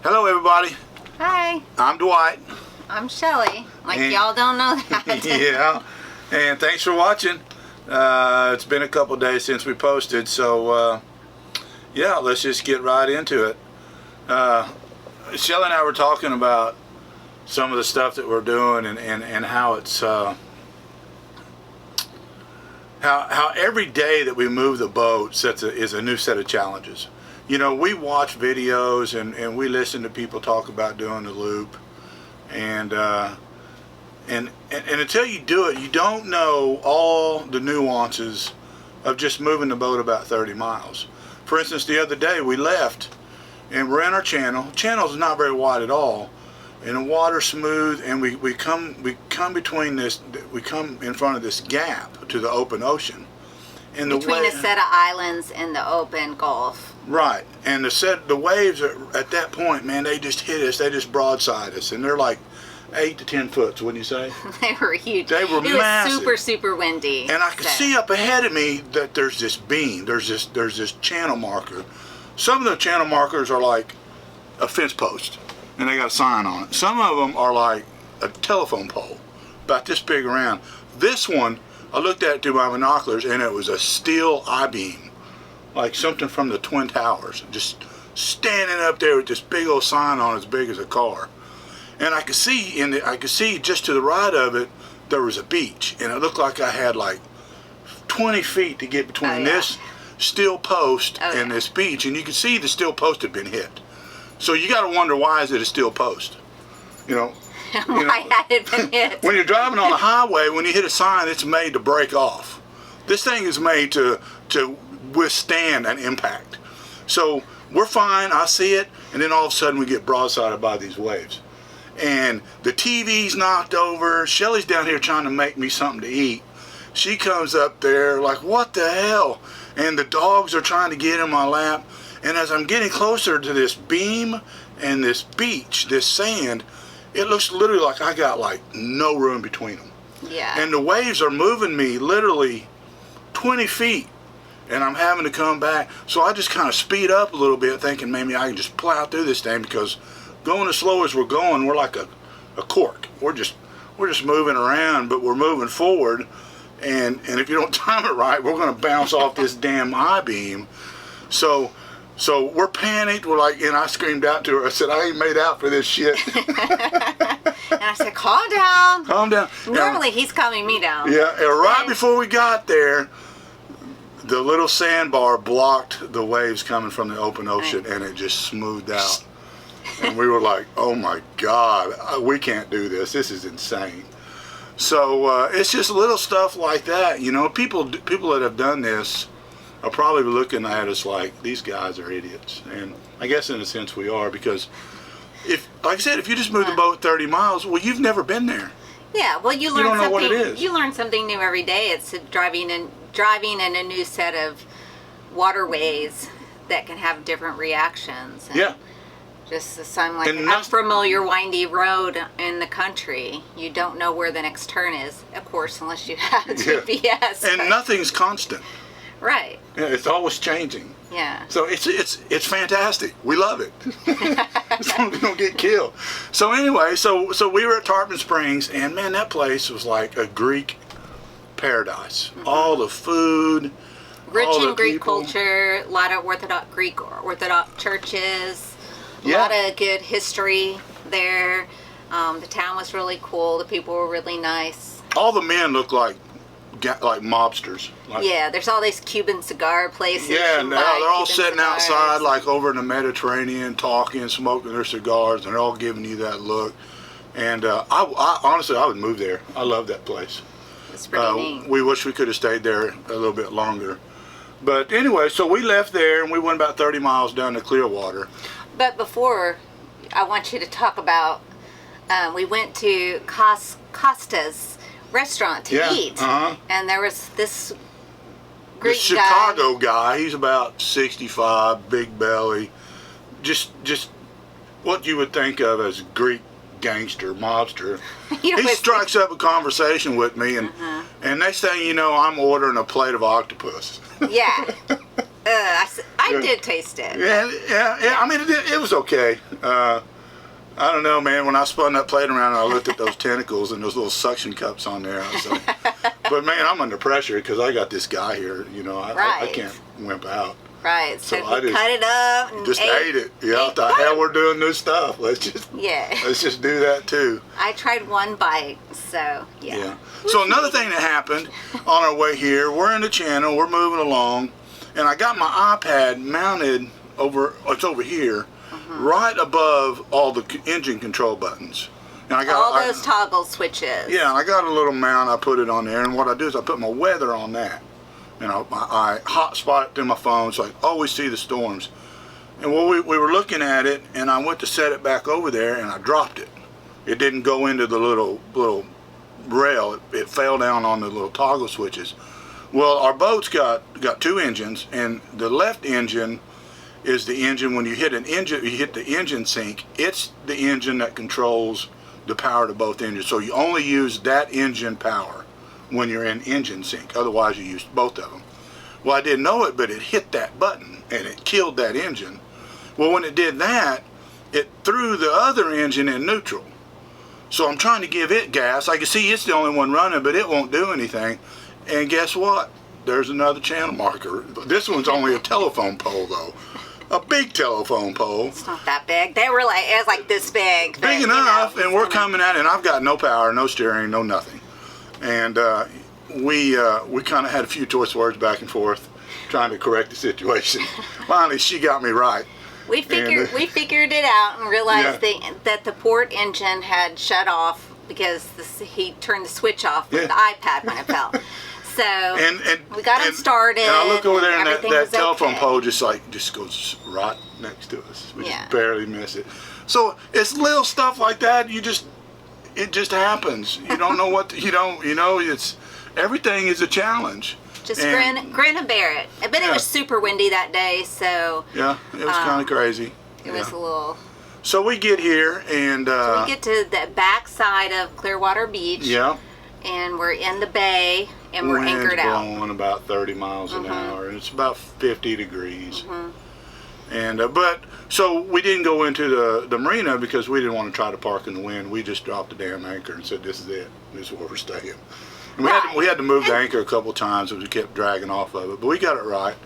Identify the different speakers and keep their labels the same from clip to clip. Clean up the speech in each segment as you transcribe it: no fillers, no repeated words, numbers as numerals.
Speaker 1: Hello, everybody.
Speaker 2: Hi.
Speaker 1: I'm Dwight.
Speaker 2: I'm Shelly. Y'all don't know that.
Speaker 1: Yeah, and thanks for watching. It's been a couple days since we posted, so yeah, let's just get right into it. Shelly and I were talking about some of the stuff that we're doing and how it's how every day that we move the boat is a new set of challenges. You know, we watch videos and we listen to people talk about doing the loop, and until you do it, you don't know all the nuances of just moving the boat about 30 miles. For instance, the other day we left and we're in our channel. Channel's not very wide at all, and the water's smooth, and we come between this, we come in front of this gap to the open ocean. And
Speaker 2: Between a set of islands in the open Gulf.
Speaker 1: Right, and the waves at that point, man, they just hit us. They just broadside us, and they're like 8 to 10 foot. Wouldn't you say?
Speaker 2: They were huge.
Speaker 1: They were massive.
Speaker 2: It was super windy.
Speaker 1: And I could see up ahead of me that there's this beam. There's this channel marker. Some of the channel markers are like a fence post, and they got a sign on it. Some of them are like a telephone pole, about this big around. This one, I looked at it through my binoculars, and it was a steel I-beam, like something from the Twin Towers, just standing up there with this big old sign on it as big as a car. And I could see just to the right of it, there was a beach, and it looked like I had like 20 feet to get between this steel post and this beach, and you could see the steel post had been hit. So you got to wonder, why is it a steel post? You know.
Speaker 2: Why had it been hit?
Speaker 1: When you're driving on a highway, when you hit a sign, it's made to break off. This thing is made to withstand an impact. So we're fine, I see it, and then all of a sudden we get broadsided by these waves. And the TV's knocked over. Shelly's down here trying to make me something to eat. She comes up there like, what the hell? And the dogs are trying to get in my lap. And as I'm getting closer to this beam and this beach, this sand, it looks literally like I got like no room between them.
Speaker 2: Yeah.
Speaker 1: And the waves are moving me literally 20 feet. And I'm having to come back. So I just kind of speed up a little bit, thinking maybe I can just plow through this thing, because going as slow as we're going, we're like a cork. We're just moving around, but we're moving forward. And if you don't time it right, we're going to bounce off this damn I-beam. So we're panicked. We're like, and I screamed out to her. I said, I ain't made out for this shit.
Speaker 2: And I said, calm down.
Speaker 1: Calm down.
Speaker 2: Normally he's calming me down.
Speaker 1: Yeah, and right before we got there, the little sandbar blocked the waves coming from the open ocean, and it just smoothed out. And we were like, oh my God, we can't do this. This is insane. So it's just little stuff like that. You know, people that have done this are probably looking at us like, these guys are idiots. And I guess in a sense we are, because like I said, if you just move the boat 30 miles, well, you've never been there.
Speaker 2: Yeah, well, you
Speaker 1: don't know
Speaker 2: something.
Speaker 1: what it is.
Speaker 2: You learn something new every day. It's driving in a new set of waterways that can have different reactions. And
Speaker 1: yeah.
Speaker 2: Just some like an unfamiliar windy road in the country. You don't know where the next turn is, of course, unless you have GPS.
Speaker 1: And nothing's constant.
Speaker 2: Right.
Speaker 1: Yeah, it's always changing.
Speaker 2: Yeah.
Speaker 1: So it's fantastic. We love it. As long as we don't get killed. So anyway, so we were at Tarpon Springs, and man, that place was like a Greek paradise. Mm-hmm. All the food,
Speaker 2: rich
Speaker 1: all
Speaker 2: in
Speaker 1: the
Speaker 2: Greek
Speaker 1: people.
Speaker 2: culture, a lot of Greek Orthodox churches, a lot of good history there. The town was really cool. The people were really nice.
Speaker 1: All the men look like mobsters.
Speaker 2: Yeah, there's all these Cuban cigar places.
Speaker 1: Yeah, and they're all
Speaker 2: Cuban
Speaker 1: sitting
Speaker 2: cigars
Speaker 1: outside, like over in the Mediterranean, talking, smoking their cigars, and they're all giving you that look. And I honestly, I would move there. I love that place.
Speaker 2: It's pretty neat.
Speaker 1: We wish we could have stayed there a little bit longer. But anyway, so we left there, and we went about 30 miles down to Clearwater.
Speaker 2: But before, I want you to talk about, we went to Costa's restaurant to eat, and there was this Greek
Speaker 1: Chicago guy. He's about 65, big belly, just what you would think of as Greek gangster, mobster. He strikes up a conversation with me, and next thing you know, I'm ordering a plate of octopus.
Speaker 2: Yeah. I I did taste it.
Speaker 1: Yeah. I mean, it was okay. I don't know, man. When I spun that plate around and I looked at those tentacles and those little suction cups on there, I was like, but man, I'm under pressure because I got this guy here. You know, I can't wimp out.
Speaker 2: Right. So
Speaker 1: I
Speaker 2: you cut it up and
Speaker 1: just ate it. Yeah, I thought, hell, we're doing new stuff. Let's just do that too.
Speaker 2: I tried one bite, so yeah.
Speaker 1: So another thing that happened on our way here, we're in the channel, we're moving along, and I got my iPad mounted over. It's over here, right above all the engine control buttons. And I got
Speaker 2: all those toggle switches.
Speaker 1: Yeah, I got a little mount. I put it on there, and what I do is I put my weather on that. And I hotspot it through my phone, so I always see the storms. And we were looking at it, and I went to set it back over there, and I dropped it. It didn't go into the little rail. It fell down on the little toggle switches. Well, our boat's got two engines, and the left engine is the engine. When you hit the engine sync. It's the engine that controls the power to both engines. So you only use that engine power when you're in engine sync. Otherwise you use both of them. Well, I didn't know it, but it hit that button and it killed that engine. Well, when it did that, it threw the other engine in neutral. So I'm trying to give it gas. I can see it's the only one running, but it won't do anything. And guess what? There's another channel marker. This one's only a telephone pole though. A big telephone pole.
Speaker 2: It's not that big. It was like this big.
Speaker 1: Big enough, and we're coming at it, and I've got no power, no steering, no nothing. And we kind of had a few choice words back and forth, trying to correct the situation. Finally, she got me right.
Speaker 2: We figured it out and realized that the port engine had shut off because he turned the switch off with the iPad when it fell. So we got it started.
Speaker 1: And I look over there, and that telephone pole just goes right next to us. We just barely miss it. So it's little stuff like that. It just happens. You don't know what it's everything is a challenge.
Speaker 2: Just grin and bear it. But it was super windy that day, so
Speaker 1: yeah, it was kind of crazy.
Speaker 2: It was a little.
Speaker 1: So we get here and
Speaker 2: so we get to the back side of Clearwater Beach.
Speaker 1: Yeah.
Speaker 2: And we're in the bay and we're anchored out.
Speaker 1: Wind's blowing about 30 miles an hour, and it's about 50 degrees. And so we didn't go into the marina because we didn't want to try to park in the wind. We just dropped the damn anchor and said, "This is it. This is where we're staying." And we had to move the anchor a couple times as we kept dragging off of it, but we got it right.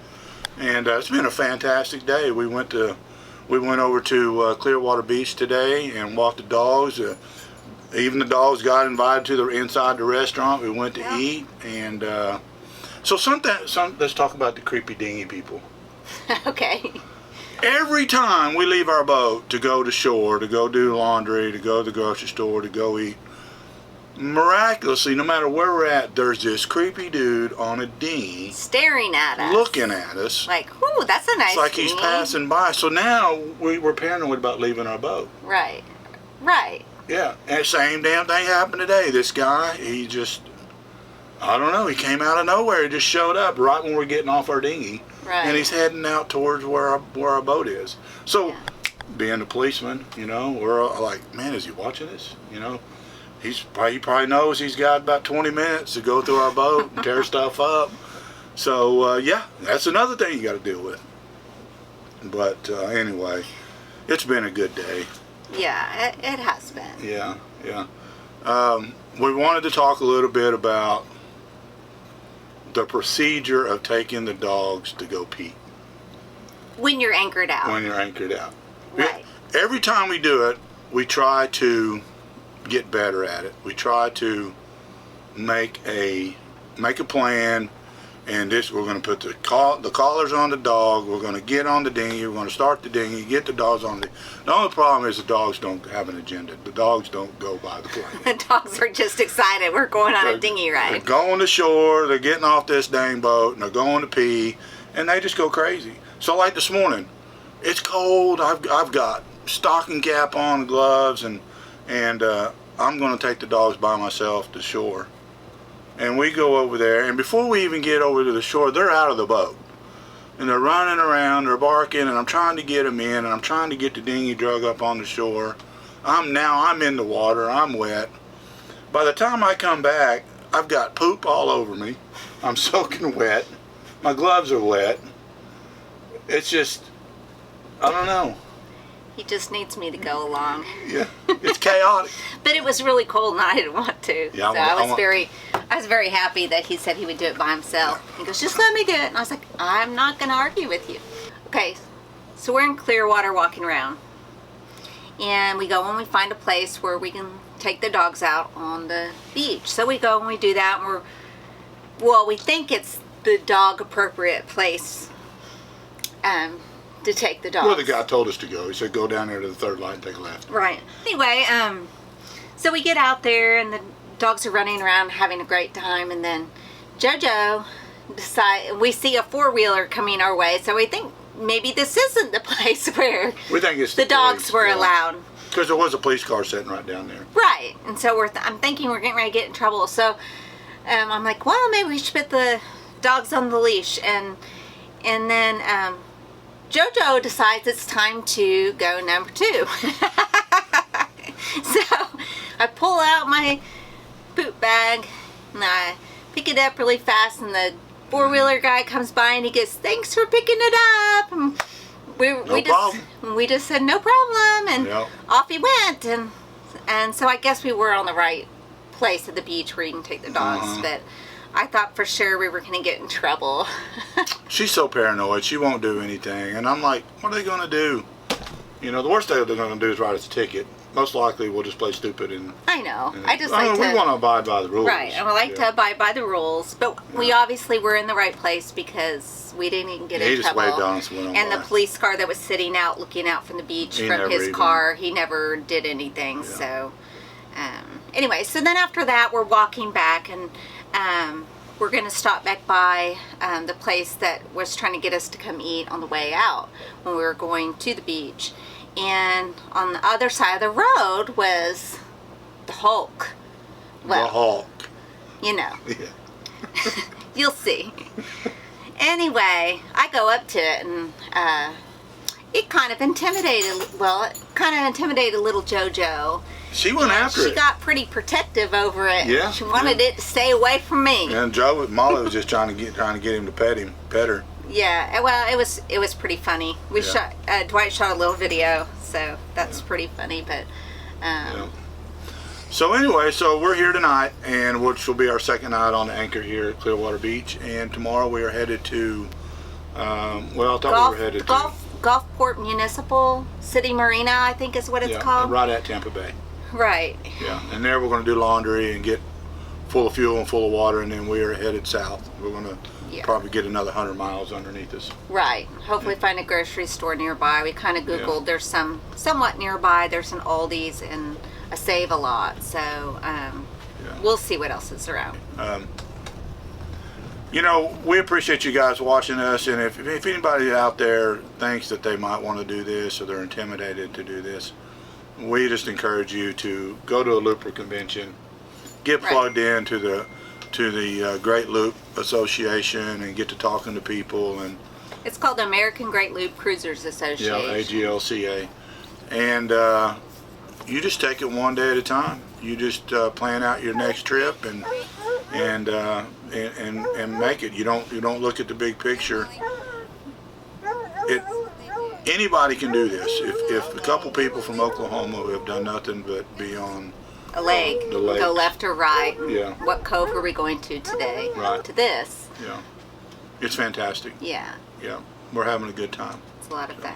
Speaker 1: And it's been a fantastic day. We went over to Clearwater Beach today and walked the dogs. Even the dogs got invited to inside the restaurant. We went to eat, and so let's talk about the creepy dinghy people.
Speaker 2: Okay.
Speaker 1: Every time we leave our boat to go to shore, to go do laundry, to go to the grocery store, to go eat, miraculously, no matter where we're at, there's this creepy dude on a dinghy
Speaker 2: staring at us,
Speaker 1: looking at us
Speaker 2: like, "Ooh, that's a nice."
Speaker 1: It's like
Speaker 2: dinghy.
Speaker 1: He's passing by. So now we're paranoid about leaving our boat.
Speaker 2: Right.
Speaker 1: Yeah, and the same damn thing happened today. This guy, I don't know, he came out of nowhere. He just showed up right when we're getting off our dinghy.
Speaker 2: Right.
Speaker 1: And he's heading out towards where our boat is. So, being a policeman, we're like, man, is he watching us? He probably knows he's got about 20 minutes to go through our boat and tear stuff up. So, that's another thing you got to deal with. But anyway, it's been a good day.
Speaker 2: Yeah, it has been.
Speaker 1: Yeah. We wanted to talk a little bit about the procedure of taking the dogs to go pee.
Speaker 2: When you're anchored out. Right.
Speaker 1: Every time we do it, we try to get better at it. We try to make a plan. And we're going to put the collars on the dog. We're going to get on the dinghy. We're going to start the dinghy, get the dogs on the. The only problem is the dogs don't have an agenda. The dogs don't go by the plan.
Speaker 2: The dogs are just excited. We're going on a dinghy ride.
Speaker 1: They're going to shore. They're getting off this dang boat, and they're going to pee, and they just go crazy. So like this morning, it's cold. I've got stocking cap on, gloves, and I'm going to take the dogs by myself to shore. And we go over there, and before we even get over to the shore, they're out of the boat. And they're running around, they're barking, and I'm trying to get them in, and I'm trying to get the dinghy drug up on the shore. I'm in the water, I'm wet. By the time I come back, I've got poop all over me. I'm soaking wet. My gloves are wet. it's just, I don't know.
Speaker 2: He just needs me to go along.
Speaker 1: Yeah, it's chaotic.
Speaker 2: But it was really cold and I didn't want to.
Speaker 1: Yeah,
Speaker 2: so I was very happy that he said he would do it by himself. He goes, just let me do it. And I was like, I'm not going to argue with you. Okay, so we're in Clearwater walking around. And we go and we find a place where we can take the dogs out on the beach. So we go and we do that. And we think it's the dog appropriate place to take the dogs.
Speaker 1: Well, the guy told us to go. He said, go down there to the third light and take a left.
Speaker 2: Right. Anyway, so we get out there and the dogs are running around having a great time. And then JoJo we see a four-wheeler coming our way. So we think maybe this isn't the place where
Speaker 1: we think it's
Speaker 2: the dogs were allowed.
Speaker 1: Because there was a police car sitting right down there.
Speaker 2: Right. And so I'm thinking we're getting ready to get in trouble. So I'm like, well, maybe we should put the dogs on the leash. And then JoJo decides it's time to go number 2. So I pull out my poop bag and I pick it up really fast, and the four-wheeler guy comes by and he goes, thanks for picking it up. And we just said no problem, and off he went. And so I guess we were on the right place at the beach where you can take the dogs, but I thought for sure we were going to get in trouble.
Speaker 1: She's so paranoid, she won't do anything. And I'm like, what are they going to do? You know, the worst thing they're going to do is write us a ticket. Most likely we'll just play stupid.
Speaker 2: I know.
Speaker 1: We
Speaker 2: want
Speaker 1: to abide by the rules.
Speaker 2: Right. I would like to abide by the rules. But we obviously were in the right place because we didn't even get in trouble.
Speaker 1: He just waved on us and went on
Speaker 2: and
Speaker 1: by.
Speaker 2: The police car that was sitting out looking out from the beach from his car, he never did anything. Yeah. So anyway, so then after that we're walking back, and we're going to stop back by the place that was trying to get us to come eat on the way out when we were going to the beach. And on the other side of the road was the Hulk. Well,
Speaker 1: the Hulk.
Speaker 2: You know.
Speaker 1: Yeah.
Speaker 2: You'll see. Anyway, I go up to it, and it kind of intimidated little JoJo.
Speaker 1: She went after it.
Speaker 2: She got pretty protective over it.
Speaker 1: Yeah.
Speaker 2: She wanted it to stay away from me.
Speaker 1: And Molly was just trying to get him to pet her.
Speaker 2: Yeah, well, it was pretty funny. We shot Dwight shot a little video, so that's pretty funny. But
Speaker 1: so anyway, so we're here tonight, and which will be our second night on the anchor here at Clearwater Beach. And tomorrow we are headed to
Speaker 2: Gulfport Municipal City Marina, I think is what it's called.
Speaker 1: Right at Tampa Bay.
Speaker 2: Right.
Speaker 1: Yeah, and there we're going to do laundry and get full of fuel and full of water, and then we are headed south. We're going to probably get another 100 miles underneath us.
Speaker 2: Right. Hopefully find a grocery store nearby. We kind of Googled. There's some somewhat nearby. There's an Aldi's and a Save-A-Lot. So we'll see what else is around.
Speaker 1: You know, we appreciate you guys watching us, and if anybody out there thinks that they might want to do this or they're intimidated to do this, we just encourage you to go to a looper convention, get plugged in to the Great Loop Association, and get to talking to people. And
Speaker 2: it's called the American Great Loop Cruisers Association.
Speaker 1: Yeah, AGLCA. And you just take it one day at a time. You just plan out your next trip and make it. You don't look at the big picture. Anybody can do this. If a couple people from Oklahoma who have done nothing but be on
Speaker 2: a lake, go left or right.
Speaker 1: Yeah.
Speaker 2: What cove are we going to today?
Speaker 1: Right.
Speaker 2: To this.
Speaker 1: Yeah. It's fantastic.
Speaker 2: Yeah.
Speaker 1: Yeah. We're having a good time.
Speaker 2: It's a lot of fun.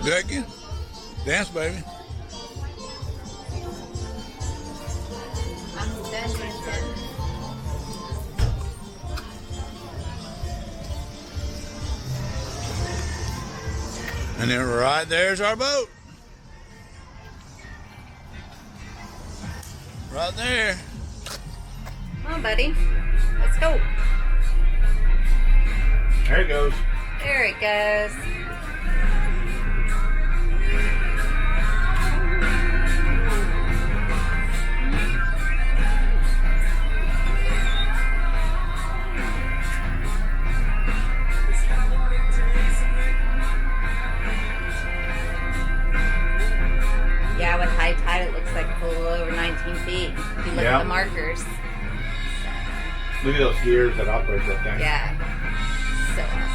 Speaker 1: Becky, dance, baby. And then right there's our boat. Right there.
Speaker 2: Come on, buddy. Let's go.
Speaker 1: There it goes.
Speaker 2: There it goes. If you look at the markers.
Speaker 1: Look at those gears that operate that thing.
Speaker 2: Yeah. So awesome.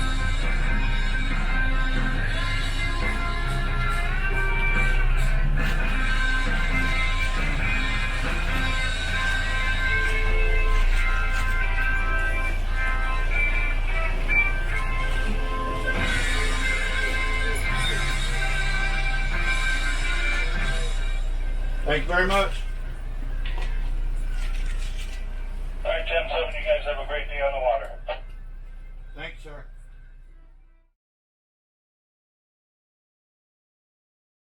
Speaker 1: Thank you very much.
Speaker 3: All right, 10-7, you guys have a great day on the water.
Speaker 1: Thanks, sir.